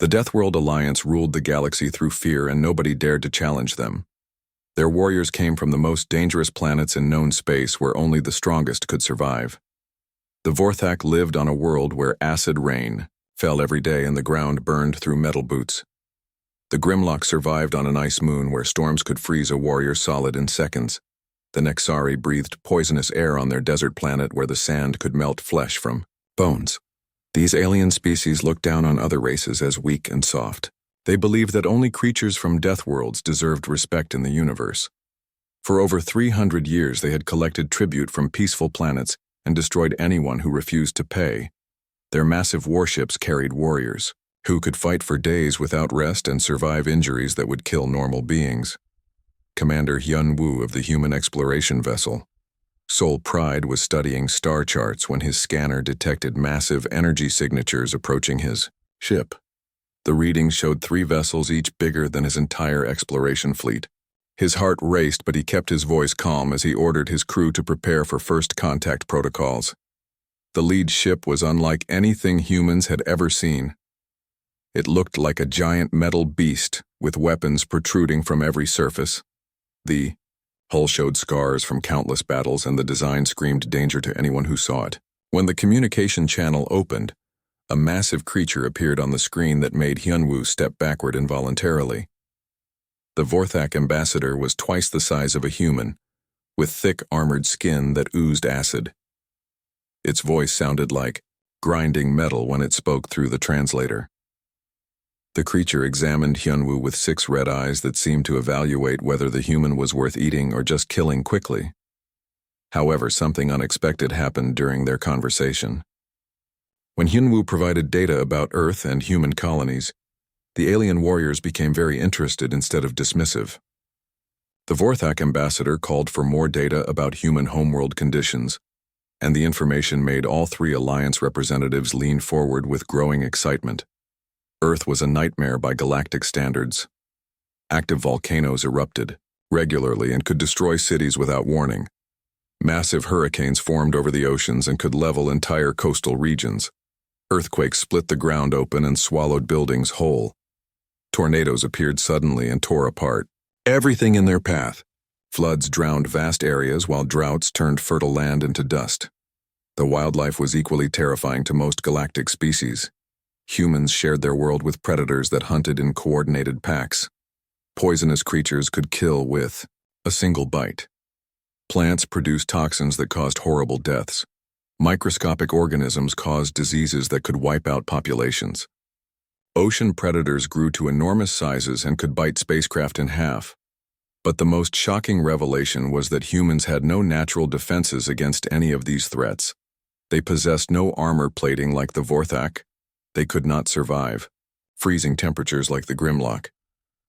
The Deathworld Alliance ruled the galaxy through fear, and nobody dared to challenge them. Their warriors came from the most dangerous planets in known space where only the strongest could survive. The Vorthak lived on a world where acid rain fell every day and the ground burned through metal boots. The Grimlock survived on an ice moon where storms could freeze a warrior solid in seconds. The Nexari breathed poisonous air on their desert planet where the sand could melt flesh from bones. These alien species looked down on other races as weak and soft. They believed that only creatures from Deathworlds deserved respect in the universe. For over 300 years they had collected tribute from peaceful planets and destroyed anyone who refused to pay. Their massive warships carried warriors who could fight for days without rest and survive injuries that would kill normal beings. Commander Hyun Woo of the human exploration vessel sole pride was studying star charts when his scanner detected massive energy signatures approaching his ship. The readings showed 3 vessels, each bigger than his entire exploration fleet. His heart raced, but he kept his voice calm as he ordered his crew to prepare for first contact protocols. The lead ship was unlike anything humans had ever seen. It looked like a giant metal beast with weapons protruding from every surface. The hull showed scars from countless battles, and the design screamed danger to anyone who saw it. When the communication channel opened, a massive creature appeared on the screen that made Hyunwoo step backward involuntarily. The Vorthak ambassador was twice the size of a human, with thick armored skin that oozed acid. Its voice sounded like grinding metal when it spoke through the translator. The creature examined Hyunwoo with 6 red eyes that seemed to evaluate whether the human was worth eating or just killing quickly. However, something unexpected happened during their conversation. When Hyunwoo provided data about Earth and human colonies, the alien warriors became very interested instead of dismissive. The Vorthak ambassador called for more data about human homeworld conditions, and the information made all 3 alliance representatives lean forward with growing excitement. Earth was a nightmare by galactic standards. Active volcanoes erupted regularly and could destroy cities without warning. Massive hurricanes formed over the oceans and could level entire coastal regions. Earthquakes split the ground open and swallowed buildings whole. Tornadoes appeared suddenly and tore apart everything in their path. Floods drowned vast areas while droughts turned fertile land into dust. The wildlife was equally terrifying to most galactic species. Humans shared their world with predators that hunted in coordinated packs. Poisonous creatures could kill with a single bite. Plants produced toxins that caused horrible deaths. Microscopic organisms caused diseases that could wipe out populations. Ocean predators grew to enormous sizes and could bite spacecraft in half. But the most shocking revelation was that humans had no natural defenses against any of these threats. They possessed no armor plating like the Vorthak. They could not survive freezing temperatures like the Grimlock.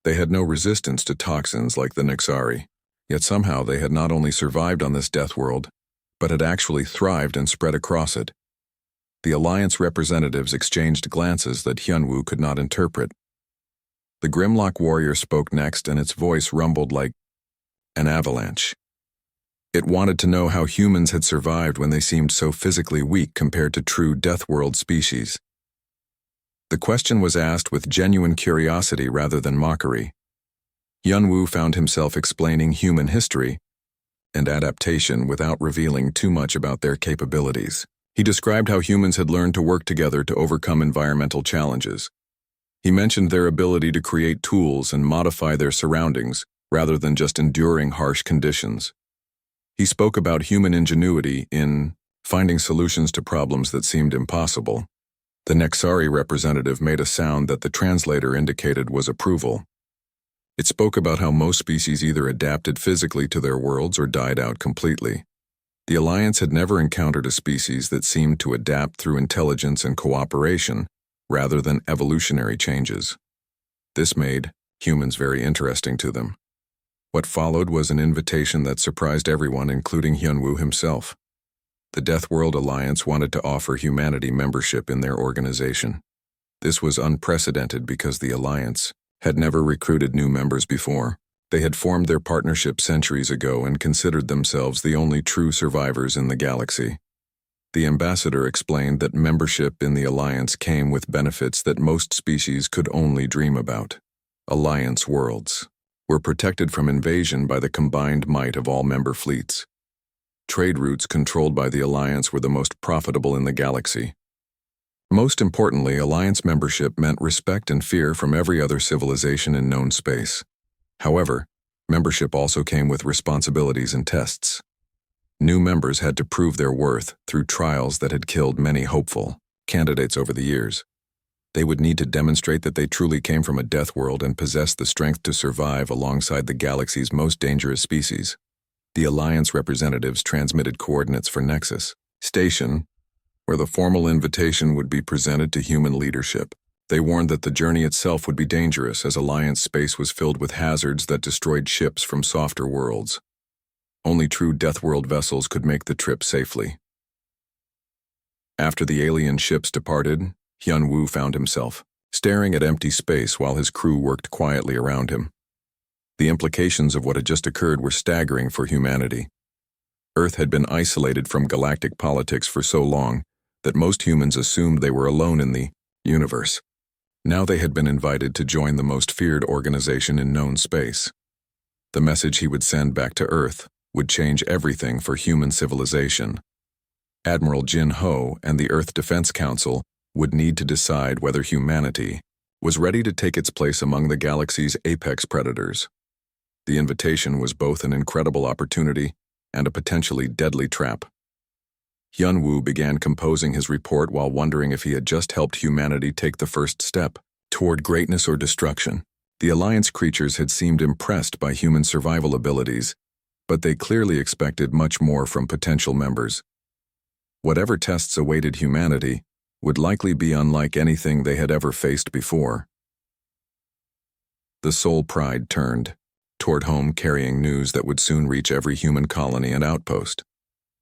They had no resistance to toxins like the Nexari. Yet somehow they had not only survived on this death world, but had actually thrived and spread across it. The Alliance representatives exchanged glances that Hyunwoo could not interpret. The Grimlock warrior spoke next, and its voice rumbled like an avalanche. It wanted to know how humans had survived when they seemed so physically weak compared to true Deathworld species. The question was asked with genuine curiosity rather than mockery. Hyunwoo found himself explaining human history and adaptation without revealing too much about their capabilities. He described how humans had learned to work together to overcome environmental challenges. He mentioned their ability to create tools and modify their surroundings rather than just enduring harsh conditions. He spoke about human ingenuity in finding solutions to problems that seemed impossible. The Nexari representative made a sound that the translator indicated was approval. It spoke about how most species either adapted physically to their worlds or died out completely. The Alliance had never encountered a species that seemed to adapt through intelligence and cooperation, rather than evolutionary changes. This made humans very interesting to them. What followed was an invitation that surprised everyone, including Hyunwoo himself. The Deathworld Alliance wanted to offer humanity membership in their organization. This was unprecedented because the Alliance had never recruited new members before. They had formed their partnership centuries ago and considered themselves the only true survivors in the galaxy. The ambassador explained that membership in the Alliance came with benefits that most species could only dream about. Alliance worlds were protected from invasion by the combined might of all member fleets. Trade routes controlled by the Alliance were the most profitable in the galaxy. Most importantly, Alliance membership meant respect and fear from every other civilization in known space. However, membership also came with responsibilities and tests. New members had to prove their worth through trials that had killed many hopeful candidates over the years. They would need to demonstrate that they truly came from a death world and possessed the strength to survive alongside the galaxy's most dangerous species. The Alliance representatives transmitted coordinates for Nexus Station, where the formal invitation would be presented to human leadership. They warned that the journey itself would be dangerous as Alliance space was filled with hazards that destroyed ships from softer worlds. Only true Deathworld vessels could make the trip safely. After the alien ships departed, Hyun-woo found himself staring at empty space while his crew worked quietly around him. The implications of what had just occurred were staggering for humanity. Earth had been isolated from galactic politics for so long that most humans assumed they were alone in the universe. Now they had been invited to join the most feared organization in known space. The message he would send back to Earth would change everything for human civilization. Admiral Jin Ho and the Earth Defense Council would need to decide whether humanity was ready to take its place among the galaxy's apex predators. The invitation was both an incredible opportunity and a potentially deadly trap. Hyun-woo began composing his report while wondering if he had just helped humanity take the first step toward greatness or destruction. The Alliance creatures had seemed impressed by human survival abilities, but they clearly expected much more from potential members. Whatever tests awaited humanity would likely be unlike anything they had ever faced before. The Soul Pride turned toward home carrying news that would soon reach every human colony and outpost.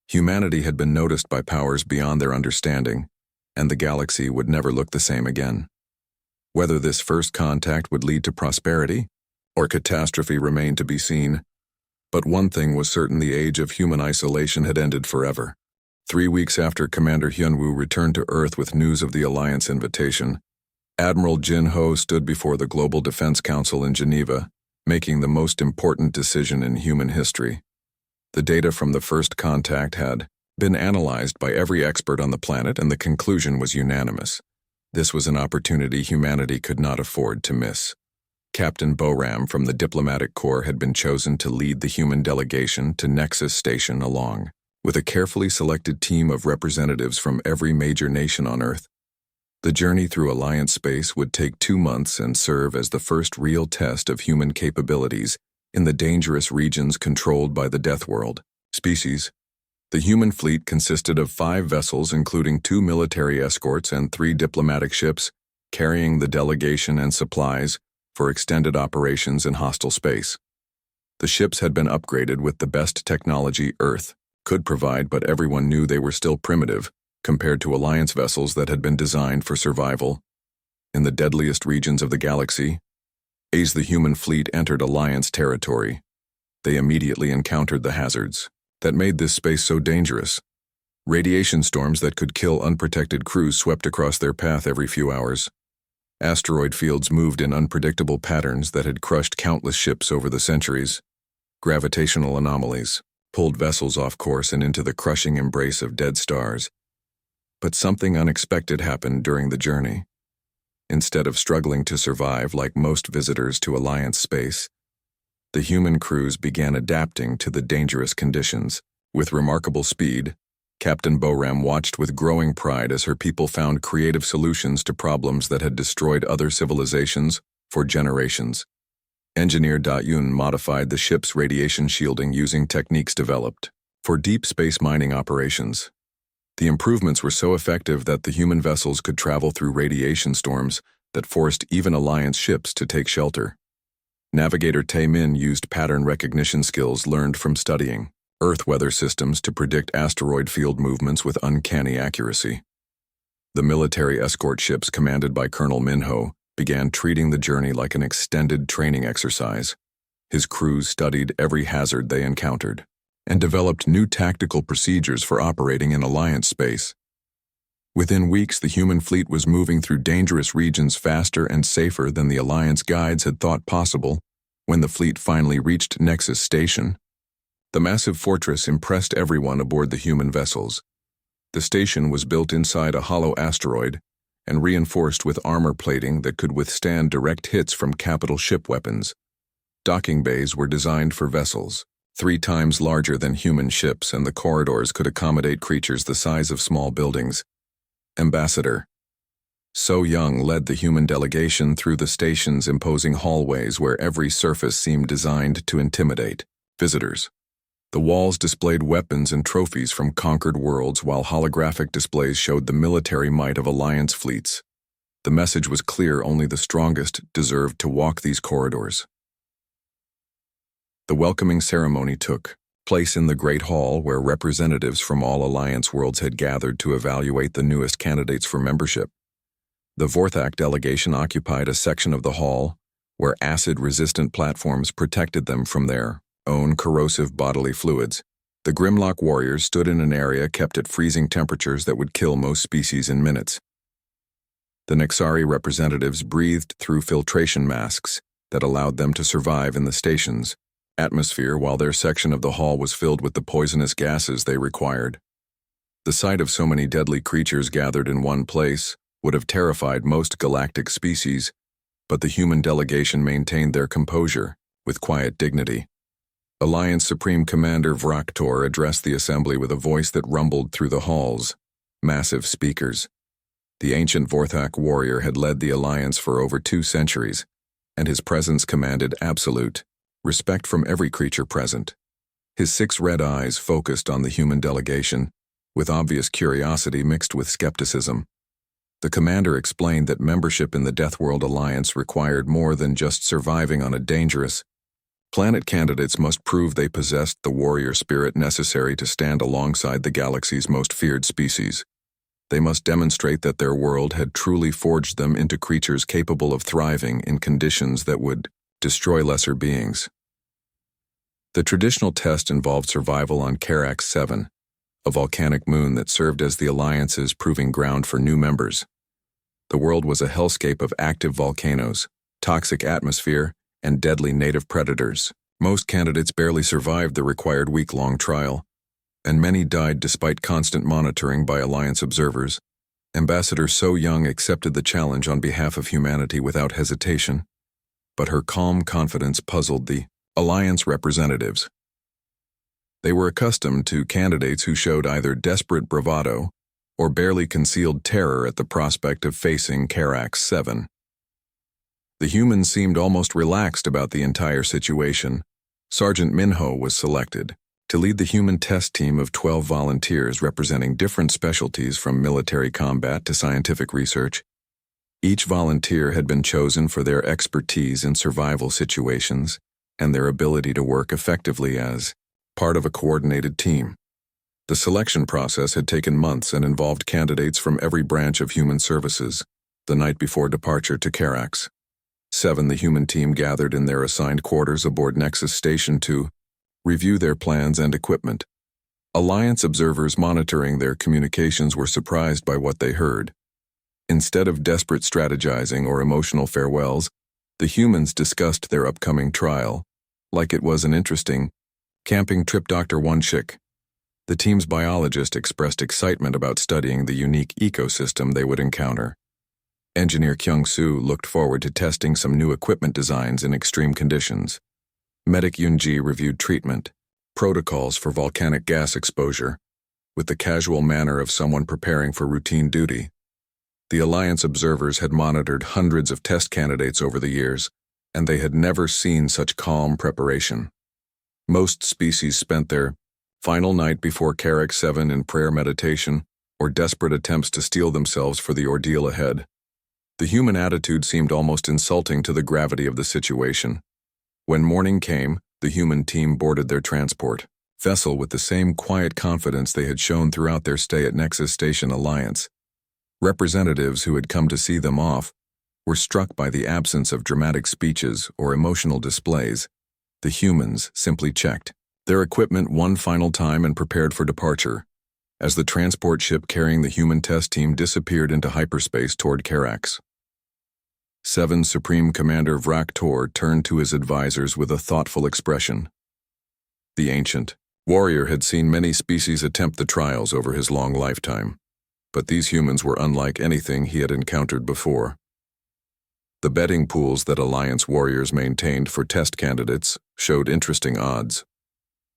Humanity had been noticed by powers beyond their understanding, and the galaxy would never look the same again. Whether this first contact would lead to prosperity or catastrophe remained to be seen, but one thing was certain: the age of human isolation had ended forever. 3 weeks after Commander Hyun-woo returned to Earth with news of the Alliance invitation, Admiral Jin Ho stood before the Global Defense Council in Geneva, making the most important decision in human history. The data from the first contact had been analyzed by every expert on the planet, and the conclusion was unanimous. This was an opportunity humanity could not afford to miss. Captain Boram from the Diplomatic Corps had been chosen to lead the human delegation to Nexus Station along with a carefully selected team of representatives from every major nation on Earth. The journey through Alliance space would take 2 months and serve as the first real test of human capabilities in the dangerous regions controlled by the Deathworld species. The human fleet consisted of 5 vessels, including 2 military escorts and 3 diplomatic ships, carrying the delegation and supplies for extended operations in hostile space. The ships had been upgraded with the best technology Earth could provide, but everyone knew they were still primitive compared to Alliance vessels that had been designed for survival. In the deadliest regions of the galaxy, as the human fleet entered Alliance territory, they immediately encountered the hazards that made this space so dangerous. Radiation storms that could kill unprotected crews swept across their path every few hours. Asteroid fields moved in unpredictable patterns that had crushed countless ships over the centuries. Gravitational anomalies pulled vessels off course and into the crushing embrace of dead stars. But something unexpected happened during the journey. Instead of struggling to survive like most visitors to Alliance space, the human crews began adapting to the dangerous conditions. With remarkable speed, Captain Boram watched with growing pride as her people found creative solutions to problems that had destroyed other civilizations for generations. Engineer Da-Yun modified the ship's radiation shielding using techniques developed for deep space mining operations. The improvements were so effective that the human vessels could travel through radiation storms that forced even Alliance ships to take shelter. Navigator Tae-min used pattern recognition skills learned from studying Earth weather systems to predict asteroid field movements with uncanny accuracy. The military escort ships commanded by Colonel Minho began treating the journey like an extended training exercise. His crews studied every hazard they encountered and developed new tactical procedures for operating in Alliance space. Within weeks, the human fleet was moving through dangerous regions faster and safer than the Alliance guides had thought possible. When the fleet finally reached Nexus Station, the massive fortress impressed everyone aboard the human vessels. The station was built inside a hollow asteroid and reinforced with armor plating that could withstand direct hits from capital ship weapons. Docking bays were designed for vessels 3 times larger than human ships, and the corridors could accommodate creatures the size of small buildings. Ambassador So Young led the human delegation through the station's imposing hallways where every surface seemed designed to intimidate visitors. The walls displayed weapons and trophies from conquered worlds, while holographic displays showed the military might of Alliance fleets. The message was clear: only the strongest deserved to walk these corridors. The welcoming ceremony took place in the Great Hall, where representatives from all Alliance worlds had gathered to evaluate the newest candidates for membership. The Vorthak delegation occupied a section of the hall where acid-resistant platforms protected them from their own corrosive bodily fluids. The Grimlock warriors stood in an area kept at freezing temperatures that would kill most species in minutes. The Nexari representatives breathed through filtration masks that allowed them to survive in the station's atmosphere, while their section of the hall was filled with the poisonous gases they required. The sight of so many deadly creatures gathered in one place would have terrified most galactic species, but the human delegation maintained their composure with quiet dignity. Alliance Supreme Commander Vraktor addressed the assembly with a voice that rumbled through the hall's massive speakers. The ancient Vorthak warrior had led the Alliance for over 2 centuries, and his presence commanded absolute respect from every creature present. His 6 red eyes focused on the human delegation, with obvious curiosity mixed with skepticism. The commander explained that membership in the Deathworld Alliance required more than just surviving on a dangerous planet. Candidates must prove they possessed the warrior spirit necessary to stand alongside the galaxy's most feared species. They must demonstrate that their world had truly forged them into creatures capable of thriving in conditions that would destroy lesser beings. The traditional test involved survival on Karax 7, a volcanic moon that served as the Alliance's proving ground for new members. The world was a hellscape of active volcanoes, toxic atmosphere, and deadly native predators. Most candidates barely survived the required week-long trial, and many died despite constant monitoring by Alliance observers. Ambassador So Young accepted the challenge on behalf of humanity without hesitation, but her calm confidence puzzled the Alliance representatives. They were accustomed to candidates who showed either desperate bravado or barely concealed terror at the prospect of facing Karax 7. The humans seemed almost relaxed about the entire situation. Sergeant Minho was selected to lead the human test team of 12 volunteers representing different specialties from military combat to scientific research. Each volunteer had been chosen for their expertise in survival situations and their ability to work effectively as part of a coordinated team. The selection process had taken months and involved candidates from every branch of human services. The night before departure to Karax 7, the human team gathered in their assigned quarters aboard Nexus Station to review their plans and equipment. Alliance observers monitoring their communications were surprised by what they heard. Instead of desperate strategizing or emotional farewells, the humans discussed their upcoming trial, like it was an interesting camping trip. Dr. Wonshik, the team's biologist, expressed excitement about studying the unique ecosystem they would encounter. Engineer Kyung-soo looked forward to testing some new equipment designs in extreme conditions. Medic Yoon-ji reviewed treatment protocols for volcanic gas exposure with the casual manner of someone preparing for routine duty. The Alliance observers had monitored hundreds of test candidates over the years, and they had never seen such calm preparation. Most species spent their final night before Karax 7 in prayer meditation or desperate attempts to steel themselves for the ordeal ahead. The human attitude seemed almost insulting to the gravity of the situation. When morning came, the human team boarded their transport vessel with the same quiet confidence they had shown throughout their stay at Nexus Station Alliance. Representatives who had come to see them off were struck by the absence of dramatic speeches or emotional displays. The humans simply checked their equipment one final time and prepared for departure, as the transport ship carrying the human test team disappeared into hyperspace toward Karax. 7 Supreme Commander Vrak Tor turned to his advisors with a thoughtful expression. The ancient warrior had seen many species attempt the trials over his long lifetime, but these humans were unlike anything he had encountered before. The betting pools that Alliance warriors maintained for test candidates showed interesting odds.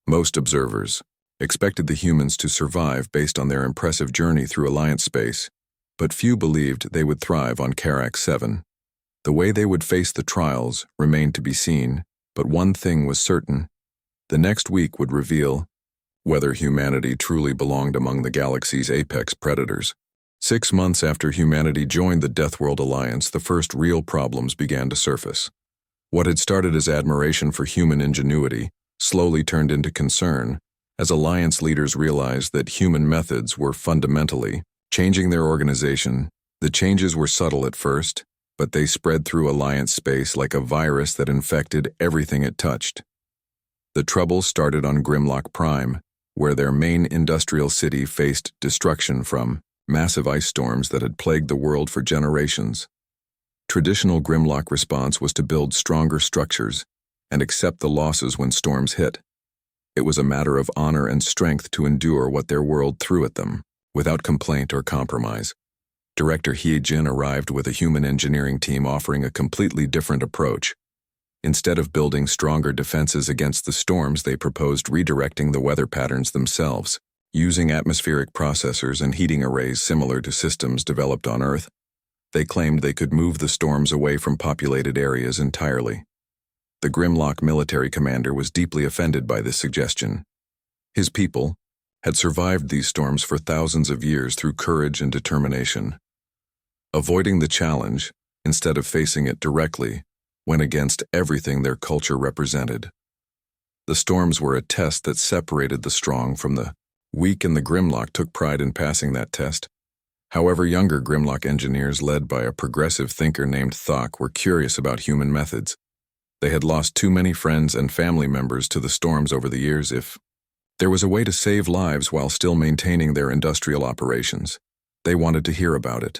Most observers expected the humans to survive based on their impressive journey through Alliance space, but few believed they would thrive on Karax 7. The way they would face the trials remained to be seen, but one thing was certain: the next week would reveal whether humanity truly belonged among the galaxy's apex predators. 6 months after humanity joined the Deathworld Alliance, the first real problems began to surface. What had started as admiration for human ingenuity slowly turned into concern as Alliance leaders realized that human methods were fundamentally changing their organization. The changes were subtle at first, but they spread through Alliance space like a virus that infected everything it touched. The trouble started on Grimlock Prime, where their main industrial city faced destruction from massive ice storms that had plagued the world for generations. Traditional Grimlock response was to build stronger structures and accept the losses when storms hit. It was a matter of honor and strength to endure what their world threw at them, without complaint or compromise. Director Hye-jin arrived with a human engineering team offering a completely different approach. Instead of building stronger defenses against the storms, they proposed redirecting the weather patterns themselves, using atmospheric processors and heating arrays similar to systems developed on Earth. They claimed they could move the storms away from populated areas entirely. The Grimlock military commander was deeply offended by this suggestion. His people had survived these storms for thousands of years through courage and determination. Avoiding the challenge, instead of facing it directly, went against everything their culture represented. The storms were a test that separated the strong from the weak, and the Grimlock took pride in passing that test. However, younger Grimlock engineers led by a progressive thinker named Thok were curious about human methods. They had lost too many friends and family members to the storms over the years. If there was a way to save lives while still maintaining their industrial operations, they wanted to hear about it.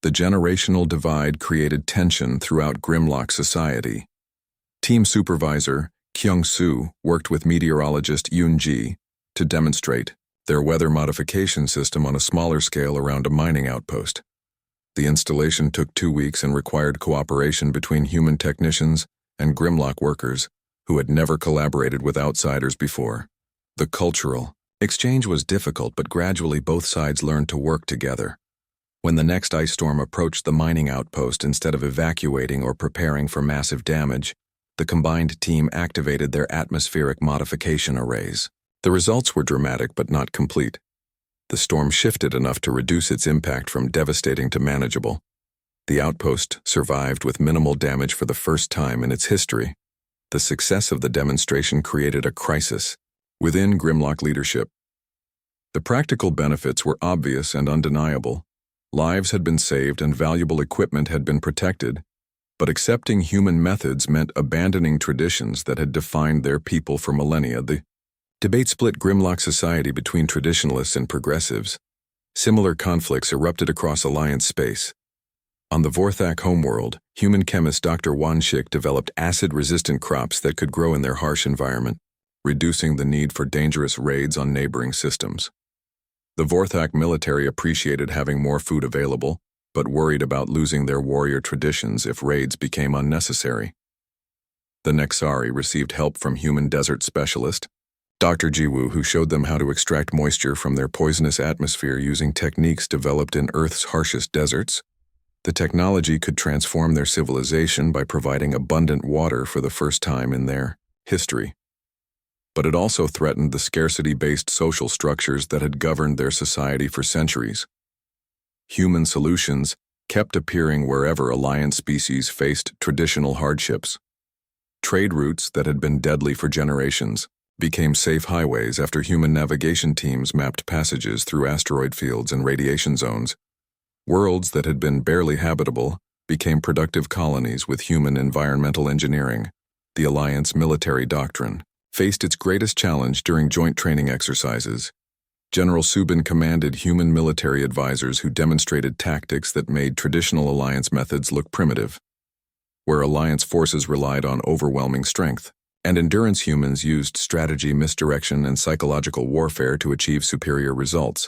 The generational divide created tension throughout Grimlock society. Team supervisor Kyung-soo worked with meteorologist Yoon-ji to demonstrate their weather modification system on a smaller scale around a mining outpost. The installation took 2 weeks and required cooperation between human technicians and Grimlock workers who had never collaborated with outsiders before. The cultural exchange was difficult, but gradually both sides learned to work together. When the next ice storm approached the mining outpost, instead of evacuating or preparing for massive damage, the combined team activated their atmospheric modification arrays. The results were dramatic but not complete. The storm shifted enough to reduce its impact from devastating to manageable. The outpost survived with minimal damage for the first time in its history. The success of the demonstration created a crisis within Grimlock leadership. The practical benefits were obvious and undeniable. Lives had been saved and valuable equipment had been protected, but accepting human methods meant abandoning traditions that had defined their people for millennia. The debate split Grimlock society between traditionalists and progressives. Similar conflicts erupted across Alliance space. On the Vorthak homeworld, human chemist Dr. Wanshik developed acid-resistant crops that could grow in their harsh environment, reducing the need for dangerous raids on neighboring systems. The Vorthak military appreciated having more food available, but worried about losing their warrior traditions if raids became unnecessary. The Nexari received help from human desert specialist Dr. Jiwoo, who showed them how to extract moisture from their poisonous atmosphere using techniques developed in Earth's harshest deserts. The technology could transform their civilization by providing abundant water for the first time in their history. But it also threatened the scarcity-based social structures that had governed their society for centuries. Human solutions kept appearing wherever Alliance species faced traditional hardships. Trade routes that had been deadly for generations became safe highways after human navigation teams mapped passages through asteroid fields and radiation zones. Worlds that had been barely habitable became productive colonies with human environmental engineering. The Alliance military doctrine faced its greatest challenge during joint training exercises. General Subin commanded human military advisors who demonstrated tactics that made traditional alliance methods look primitive, where alliance forces relied on overwhelming strength, and endurance humans used strategy, misdirection, and psychological warfare to achieve superior results.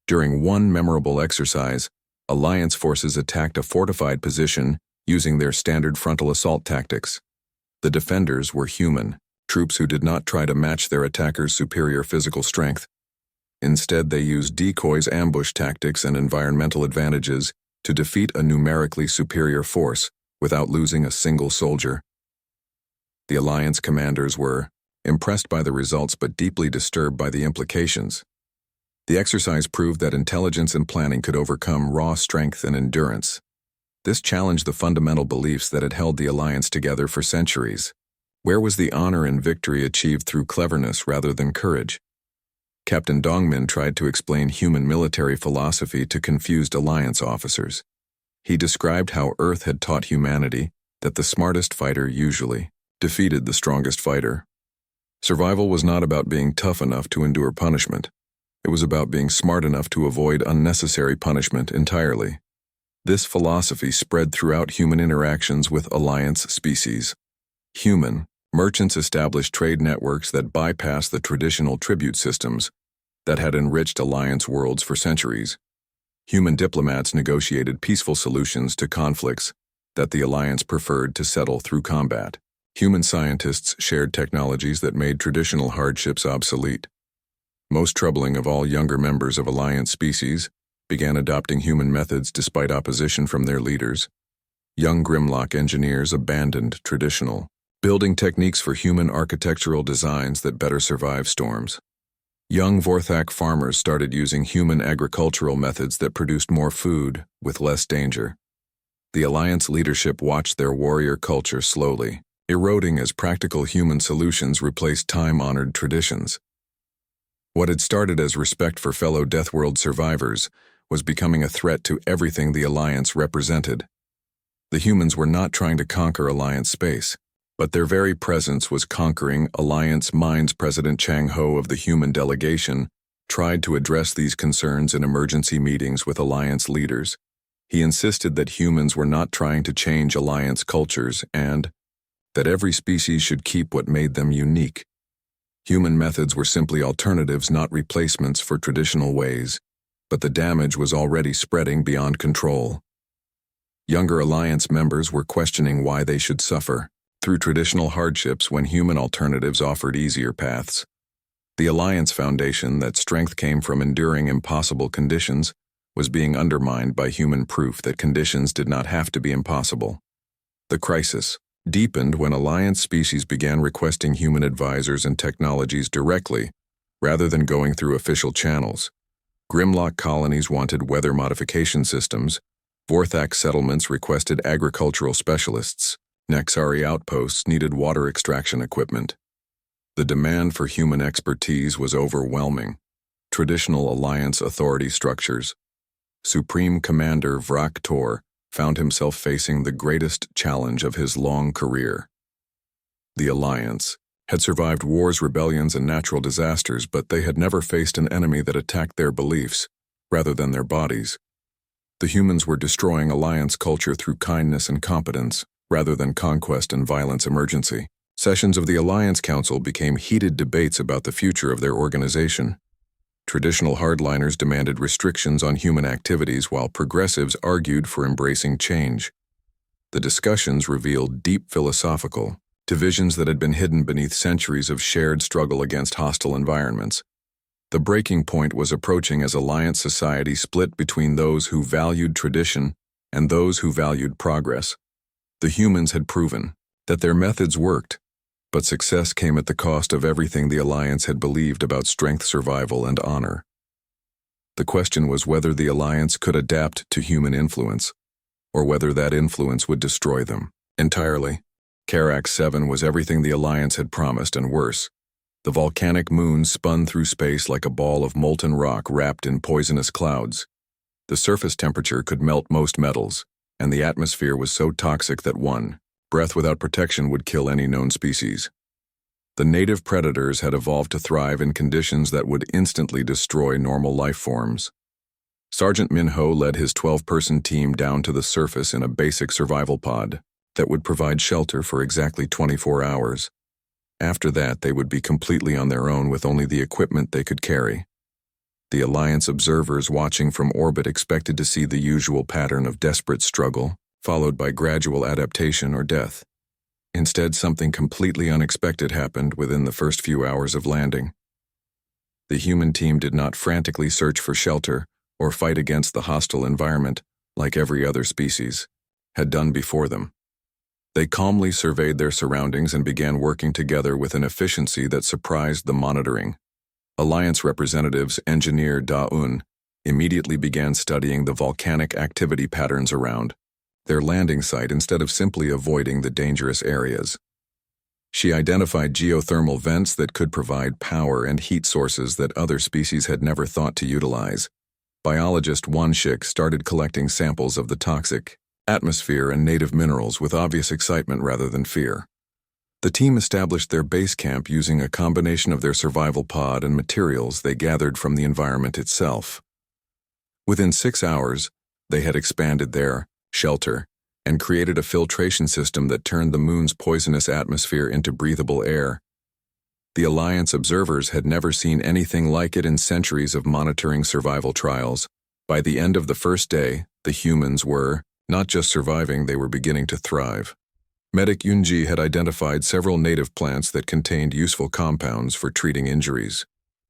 During one memorable exercise, alliance forces attacked a fortified position using their standard frontal assault tactics. The defenders were human, troops who did not try to match their attackers' superior physical strength. Instead, they used decoys, ambush tactics, and environmental advantages to defeat a numerically superior force without losing a single soldier. The alliance commanders were impressed by the results but deeply disturbed by the implications. The exercise proved that intelligence and planning could overcome raw strength and endurance. This challenged the fundamental beliefs that had held the alliance together for centuries. Where was the honor and victory achieved through cleverness rather than courage? Captain Dongmin tried to explain human military philosophy to confused alliance officers. He described how Earth had taught humanity that the smartest fighter usually defeated the strongest fighter. Survival was not about being tough enough to endure punishment. It was about being smart enough to avoid unnecessary punishment entirely. This philosophy spread throughout human interactions with alliance species. Merchants established trade networks that bypassed the traditional tribute systems that had enriched alliance worlds for centuries. Human diplomats negotiated peaceful solutions to conflicts that the alliance preferred to settle through combat. Human scientists shared technologies that made traditional hardships obsolete. Most troubling of all, younger members of alliance species began adopting human methods despite opposition from their leaders. Young Grimlock engineers abandoned traditional building techniques for human architectural designs that better survive storms. Young Vorthak farmers started using human agricultural methods that produced more food with less danger. The alliance leadership watched their warrior culture slowly eroding as practical human solutions replaced time-honored traditions. What had started as respect for fellow Deathworld survivors was becoming a threat to everything the Alliance represented. The humans were not trying to conquer Alliance space, but their very presence was conquering Alliance minds. President Chang Ho of the human delegation tried to address these concerns in emergency meetings with Alliance leaders. He insisted that humans were not trying to change Alliance cultures and that every species should keep what made them unique. Human methods were simply alternatives, not replacements for traditional ways, but the damage was already spreading beyond control. Younger Alliance members were questioning why they should suffer through traditional hardships when human alternatives offered easier paths. The Alliance foundation that strength came from enduring impossible conditions was being undermined by human proof that conditions did not have to be impossible. The crisis deepened when Alliance species began requesting human advisors and technologies directly, rather than going through official channels. Grimlock colonies wanted weather modification systems, Vorthak settlements requested agricultural specialists, Naxari outposts needed water extraction equipment. The demand for human expertise was overwhelming. Traditional Alliance authority structures. Supreme Commander Vrak Tor found himself facing the greatest challenge of his long career. The Alliance had survived wars, rebellions, and natural disasters, but they had never faced an enemy that attacked their beliefs rather than their bodies. The humans were destroying Alliance culture through kindness and competence rather than conquest and violence. Emergency sessions of the Alliance Council became heated debates about the future of their organization. Traditional hardliners demanded restrictions on human activities while progressives argued for embracing change. The discussions revealed deep philosophical divisions that had been hidden beneath centuries of shared struggle against hostile environments. The breaking point was approaching as Alliance society split between those who valued tradition and those who valued progress. The humans had proven that their methods worked, but success came at the cost of everything the Alliance had believed about strength, survival, and honor. The question was whether the Alliance could adapt to human influence, or whether that influence would destroy them entirely. Carax 7 was everything the Alliance had promised and worse. The volcanic moon spun through space like a ball of molten rock wrapped in poisonous clouds. The surface temperature could melt most metals, and the atmosphere was so toxic that one breath without protection would kill any known species. The native predators had evolved to thrive in conditions that would instantly destroy normal life forms. Sergeant Min-ho led his 12-person team down to the surface in a basic survival pod that would provide shelter for exactly 24 hours. After that, they would be completely on their own with only the equipment they could carry. The Alliance observers watching from orbit expected to see the usual pattern of desperate struggle, followed by gradual adaptation or death. Instead, something completely unexpected happened within the first few hours of landing. The human team did not frantically search for shelter or fight against the hostile environment like every other species had done before them. They calmly surveyed their surroundings and began working together with an efficiency that surprised the monitoring. Alliance representatives Engineer Da-un immediately began studying the volcanic activity patterns around their landing site instead of simply avoiding the dangerous areas. She identified geothermal vents that could provide power and heat sources that other species had never thought to utilize. Biologist Won-shik started collecting samples of the toxic atmosphere and native minerals with obvious excitement rather than fear. The team established their base camp using a combination of their survival pod and materials they gathered from the environment itself. Within 6 hours, they had expanded their shelter and created a filtration system that turned the moon's poisonous atmosphere into breathable air. The Alliance observers had never seen anything like it in centuries of monitoring survival trials. By the end of the first day, the humans were not just surviving, they were beginning to thrive. Medic Yunji had identified several native plants that contained useful compounds for treating injuries.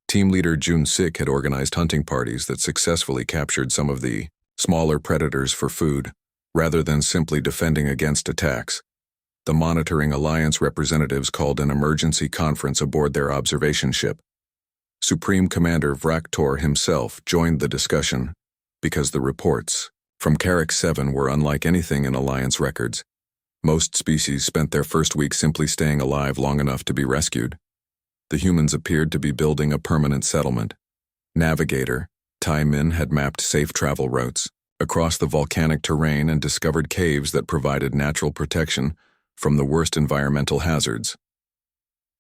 Team leader Jun-sik had organized hunting parties that successfully captured some of the smaller predators for food, rather than simply defending against attacks. The monitoring Alliance representatives called an emergency conference aboard their observation ship. Supreme Commander Vraktor himself joined the discussion because the reports from Carrack 7 were unlike anything in Alliance records. Most species spent their first week simply staying alive long enough to be rescued. The humans appeared to be building a permanent settlement. Navigator Tai Min had mapped safe travel routes across the volcanic terrain and discovered caves that provided natural protection from the worst environmental hazards.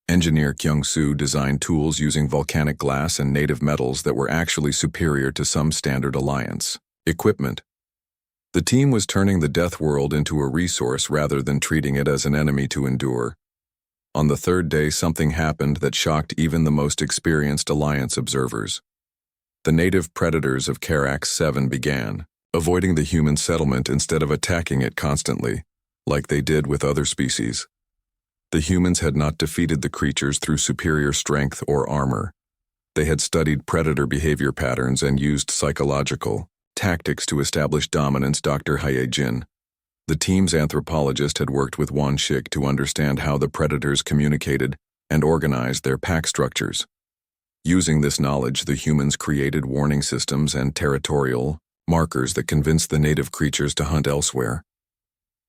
Engineer Kyung-soo designed tools using volcanic glass and native metals that were actually superior to some standard Alliance equipment. The team was turning the Deathworld into a resource rather than treating it as an enemy to endure. On the third day, something happened that shocked even the most experienced Alliance observers. The native predators of Carrack 7 began avoiding the human settlement instead of attacking it constantly, like they did with other species. The humans had not defeated the creatures through superior strength or armor. They had studied predator behavior patterns and used psychological tactics to establish dominance. Dr. Hae-jin, the team's anthropologist, had worked with Won-shik to understand how the predators communicated and organized their pack structures. Using this knowledge, the humans created warning systems and territorial markers that convinced the native creatures to hunt elsewhere.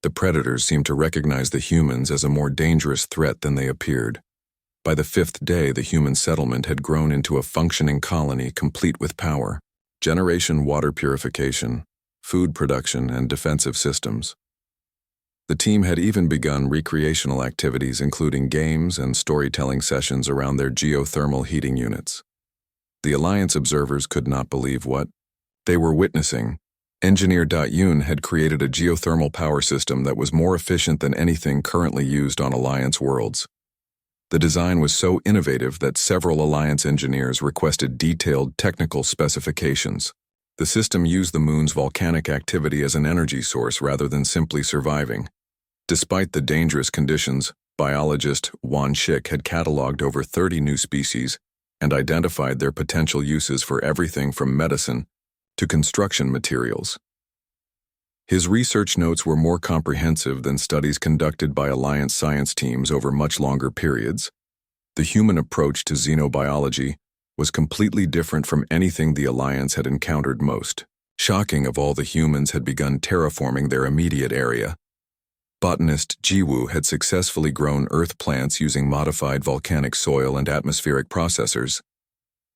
The predators seemed to recognize the humans as a more dangerous threat than they appeared. By the 5th day, the human settlement had grown into a functioning colony complete with power, generation, water purification, food production, and defensive systems. The team had even begun recreational activities including games and storytelling sessions around their geothermal heating units. The Alliance observers could not believe what they were witnessing. Engineer Da-yoon had created a geothermal power system that was more efficient than anything currently used on Alliance worlds. The design was so innovative that several Alliance engineers requested detailed technical specifications. The system used the moon's volcanic activity as an energy source rather than simply surviving. Despite the dangerous conditions, biologist Won-shik had cataloged over 30 new species and identified their potential uses for everything from medicine to construction materials. His research notes were more comprehensive than studies conducted by Alliance science teams over much longer periods. The human approach to xenobiology was completely different from anything the Alliance had encountered. Most shocking of all, the humans had begun terraforming their immediate area. Botanist Jiwoo had successfully grown earth plants using modified volcanic soil and atmospheric processors.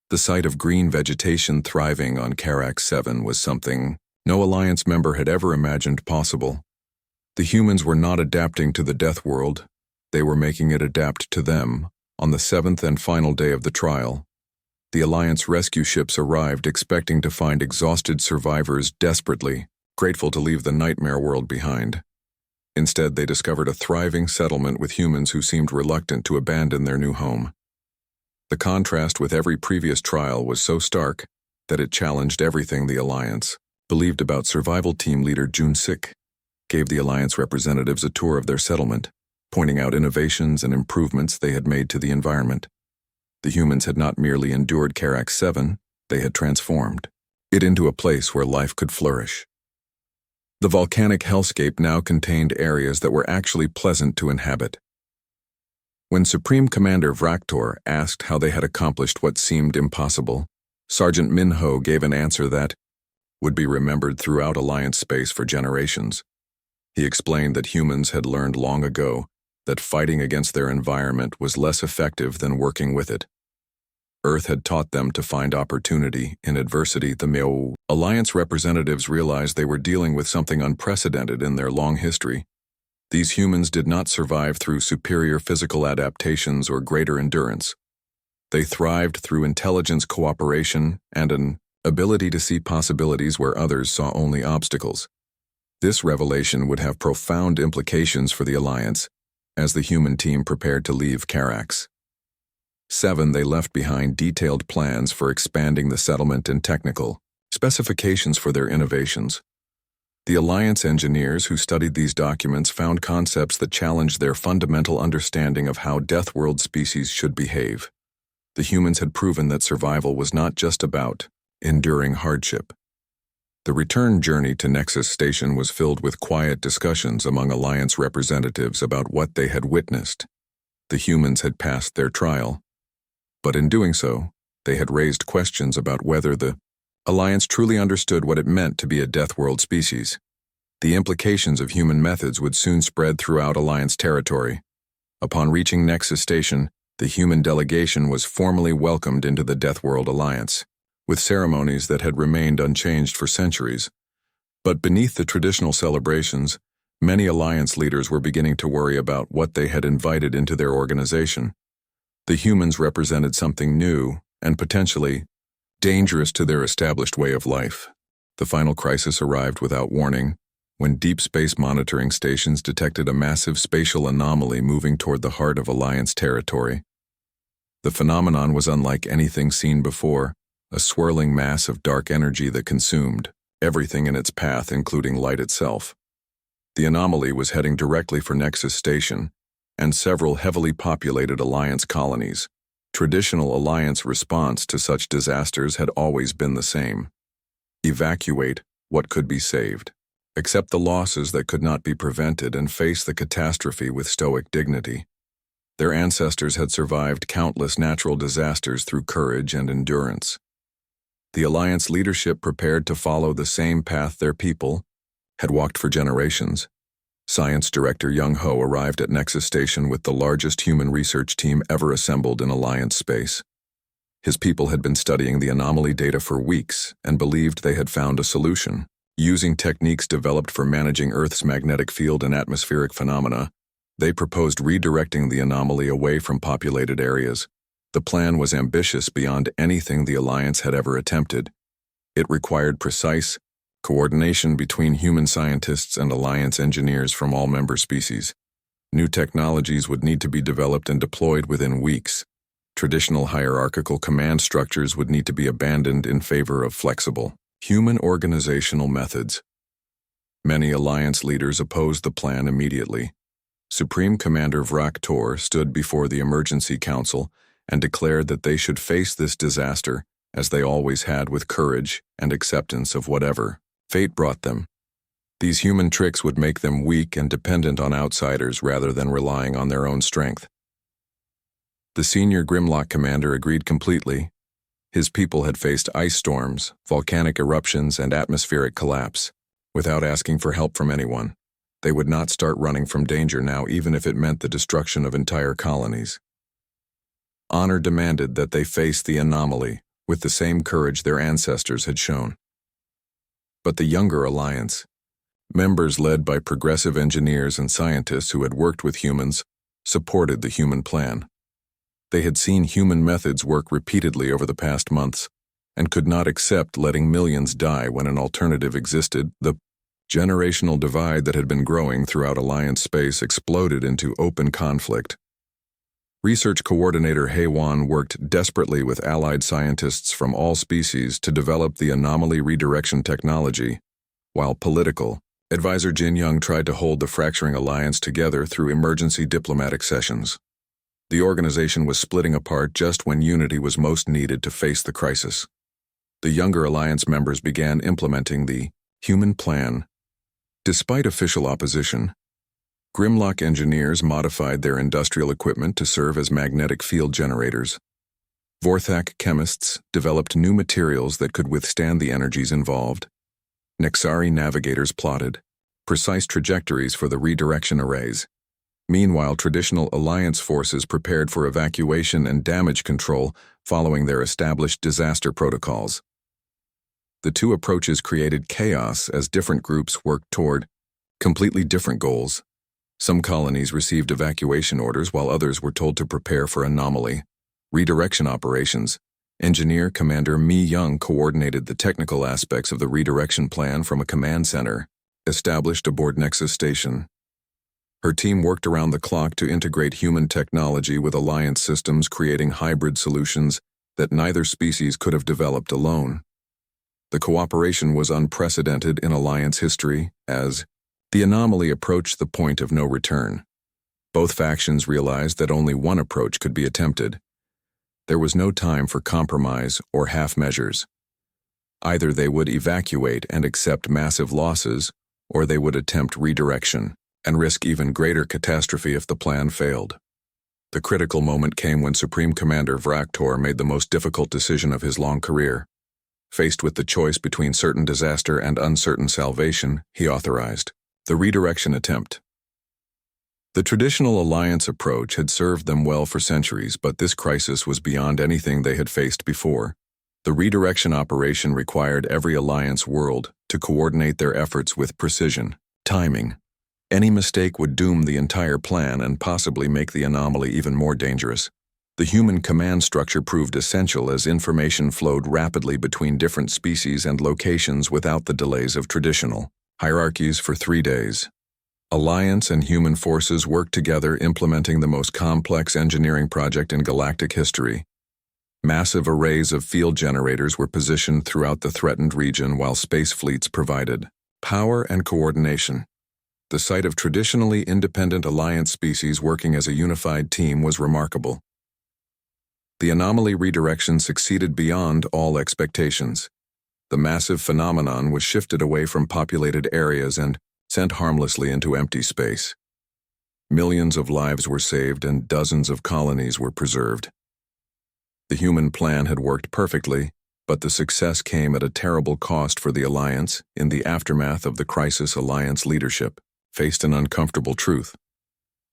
The sight of green vegetation thriving on Carrack 7 was something no Alliance member had ever imagined possible. The humans were not adapting to the Deathworld, they were making it adapt to them. On the seventh and final day of the trial, the Alliance rescue ships arrived expecting to find exhausted survivors desperately grateful to leave the nightmare world behind. Instead, they discovered a thriving settlement with humans who seemed reluctant to abandon their new home. The contrast with every previous trial was so stark that it challenged everything the Alliance believed about. Survival team leader Jun Sik gave the Alliance representatives a tour of their settlement, pointing out innovations and improvements they had made to the environment. The humans had not merely endured Karax 7, they had transformed it into a place where life could flourish. The volcanic hellscape now contained areas that were actually pleasant to inhabit. When Supreme Commander Vraktor asked how they had accomplished what seemed impossible, Sergeant Minho gave an answer that would be remembered throughout Alliance space for generations. He explained that humans had learned long ago that fighting against their environment was less effective than working with it. Earth had taught them to find opportunity in adversity. The Alliance representatives realized they were dealing with something unprecedented in their long history. These humans did not survive through superior physical adaptations or greater endurance. They thrived through intelligence, cooperation, and an ability to see possibilities where others saw only obstacles. This revelation would have profound implications for the Alliance as the human team prepared to leave Karax 7. They left behind detailed plans for expanding the settlement and technical specifications for their innovations. The Alliance engineers who studied these documents found concepts that challenged their fundamental understanding of how Deathworld species should behave. The humans had proven that survival was not just about enduring hardship. The return journey to Nexus Station was filled with quiet discussions among Alliance representatives about what they had witnessed. The humans had passed their trial, but in doing so, they had raised questions about whether the Alliance truly understood what it meant to be a Deathworld species. The implications of human methods would soon spread throughout Alliance territory. Upon reaching Nexus Station, the human delegation was formally welcomed into the Deathworld Alliance, with ceremonies that had remained unchanged for centuries. But beneath the traditional celebrations, many Alliance leaders were beginning to worry about what they had invited into their organization. The humans represented something new and potentially dangerous to their established way of life. The final crisis arrived without warning, when deep space monitoring stations detected a massive spatial anomaly moving toward the heart of Alliance territory. The phenomenon was unlike anything seen before, a swirling mass of dark energy that consumed everything in its path, including light itself. The anomaly was heading directly for Nexus Station and several heavily populated Alliance colonies. Traditional Alliance response to such disasters had always been the same: evacuate what could be saved, accept the losses that could not be prevented, and face the catastrophe with stoic dignity. Their ancestors had survived countless natural disasters through courage and endurance. The Alliance leadership prepared to follow the same path their people had walked for generations. Science Director Young Ho arrived at Nexus Station with the largest human research team ever assembled in Alliance space. His people had been studying the anomaly data for weeks and believed they had found a solution. Using techniques developed for managing Earth's magnetic field and atmospheric phenomena, they proposed redirecting the anomaly away from populated areas. The plan was ambitious beyond anything the Alliance had ever attempted. It required precise coordination between human scientists and Alliance engineers from all member species. New technologies would need to be developed and deployed within weeks. Traditional hierarchical command structures would need to be abandoned in favor of flexible human organizational methods. Many Alliance leaders opposed the plan immediately. Supreme Commander Vraktor stood before the Emergency Council and declared that they should face this disaster, as they always had, with courage and acceptance of whatever fate brought them. These human tricks would make them weak and dependent on outsiders rather than relying on their own strength. The senior Grimlock commander agreed completely. His people had faced ice storms, volcanic eruptions, and atmospheric collapse. Without asking for help from anyone, they would not start running from danger now, even if it meant the destruction of entire colonies. Honor demanded that they face the anomaly with the same courage their ancestors had shown. But the younger Alliance, members led by progressive engineers and scientists who had worked with humans, supported the human plan. They had seen human methods work repeatedly over the past months, and could not accept letting millions die when an alternative existed. The generational divide that had been growing throughout Alliance space exploded into open conflict. Research coordinator Heywan worked desperately with allied scientists from all species to develop the anomaly redirection technology, while political advisor Jin Young tried to hold the fracturing alliance together through emergency diplomatic sessions. The organization was splitting apart just when unity was most needed to face the crisis. The younger alliance members began implementing the human plan. Despite official opposition, Grimlock engineers modified their industrial equipment to serve as magnetic field generators. Vorthak chemists developed new materials that could withstand the energies involved. Nexari navigators plotted precise trajectories for the redirection arrays. Meanwhile, traditional Alliance forces prepared for evacuation and damage control following their established disaster protocols. The two approaches created chaos as different groups worked toward completely different goals. Some colonies received evacuation orders while others were told to prepare for anomaly redirection operations. Engineer Commander Mi Young coordinated the technical aspects of the redirection plan from a command center established aboard Nexus Station. Her team worked around the clock to integrate human technology with Alliance systems, creating hybrid solutions that neither species could have developed alone. The cooperation was unprecedented in Alliance history as the anomaly approached the point of no return. Both factions realized that only one approach could be attempted. There was no time for compromise or half measures. Either they would evacuate and accept massive losses, or they would attempt redirection and risk even greater catastrophe if the plan failed. The critical moment came when Supreme Commander Vraktor made the most difficult decision of his long career. Faced with the choice between certain disaster and uncertain salvation, he authorized the redirection attempt. The traditional Alliance approach had served them well for centuries, but this crisis was beyond anything they had faced before. The redirection operation required every Alliance world to coordinate their efforts with precision, timing. Any mistake would doom the entire plan and possibly make the anomaly even more dangerous. The human command structure proved essential as information flowed rapidly between different species and locations without the delays of traditional hierarchies for 3 days. Alliance and human forces worked together, implementing the most complex engineering project in galactic history. Massive arrays of field generators were positioned throughout the threatened region while space fleets provided power and coordination. The sight of traditionally independent Alliance species working as a unified team was remarkable. The anomaly redirection succeeded beyond all expectations. The massive phenomenon was shifted away from populated areas and sent harmlessly into empty space. Millions of lives were saved and dozens of colonies were preserved. The human plan had worked perfectly, but the success came at a terrible cost for the Alliance. In the aftermath of the crisis, Alliance leadership faced an uncomfortable truth.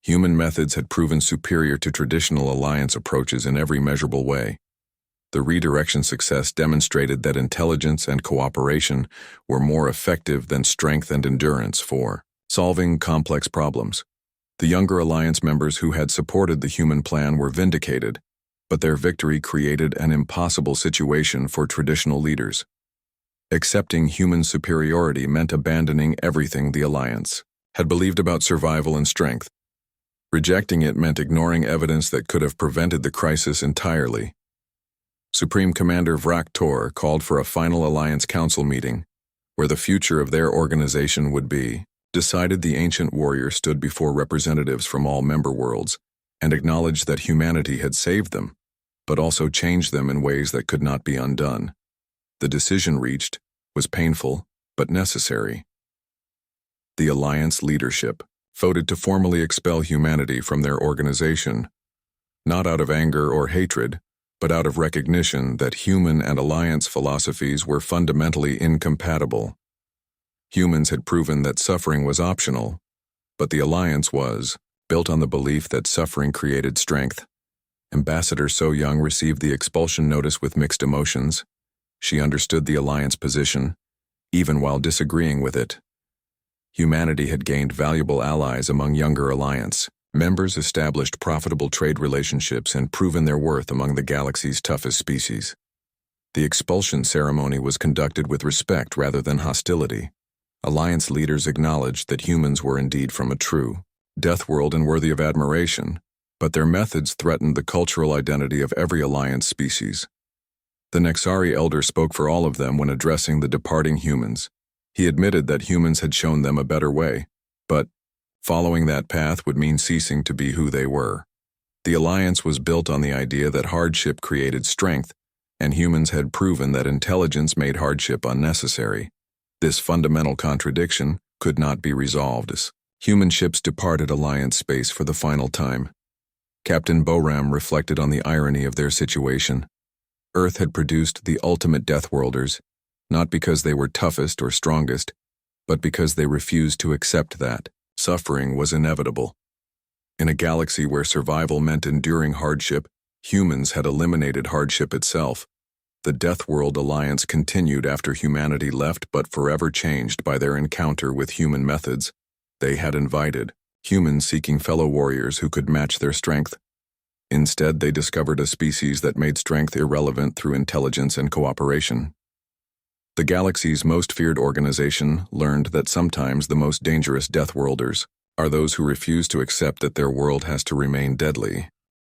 Human methods had proven superior to traditional Alliance approaches in every measurable way. The redirection success demonstrated that intelligence and cooperation were more effective than strength and endurance for solving complex problems. The younger Alliance members who had supported the human plan were vindicated, but their victory created an impossible situation for traditional leaders. Accepting human superiority meant abandoning everything the Alliance had believed about survival and strength. Rejecting it meant ignoring evidence that could have prevented the crisis entirely. Supreme Commander Vraktor called for a final Alliance Council meeting, where the future of their organization would be decided. The ancient warrior stood before representatives from all member worlds and acknowledged that humanity had saved them, but also changed them in ways that could not be undone. The decision reached was painful, but necessary. The Alliance leadership voted to formally expel humanity from their organization, not out of anger or hatred, but out of recognition that human and Alliance philosophies were fundamentally incompatible. Humans had proven that suffering was optional, but the Alliance was built on the belief that suffering created strength. Ambassador So Young received the expulsion notice with mixed emotions. She understood the Alliance position, even while disagreeing with it. Humanity had gained valuable allies among younger Alliance Members established profitable trade relationships and proven their worth among the galaxy's toughest species. The expulsion ceremony was conducted with respect rather than hostility. Alliance leaders acknowledged that humans were indeed from a true Deathworld and worthy of admiration, but their methods threatened the cultural identity of every Alliance species. The Nexari elder spoke for all of them when addressing the departing humans. He admitted that humans had shown them a better way, but following that path would mean ceasing to be who they were. The Alliance was built on the idea that hardship created strength, and humans had proven that intelligence made hardship unnecessary. This fundamental contradiction could not be resolved as human ships departed Alliance space for the final time. Captain Boram reflected on the irony of their situation. Earth had produced the ultimate Deathworlders, not because they were toughest or strongest, but because they refused to accept that suffering was inevitable. In a galaxy where survival meant enduring hardship, humans had eliminated hardship itself. The Deathworld Alliance continued after humanity left, but forever changed by their encounter with human methods. They had invited humans seeking fellow warriors who could match their strength. Instead, they discovered a species that made strength irrelevant through intelligence and cooperation. The galaxy's most feared organization learned that sometimes the most dangerous Deathworlders are those who refuse to accept that their world has to remain deadly.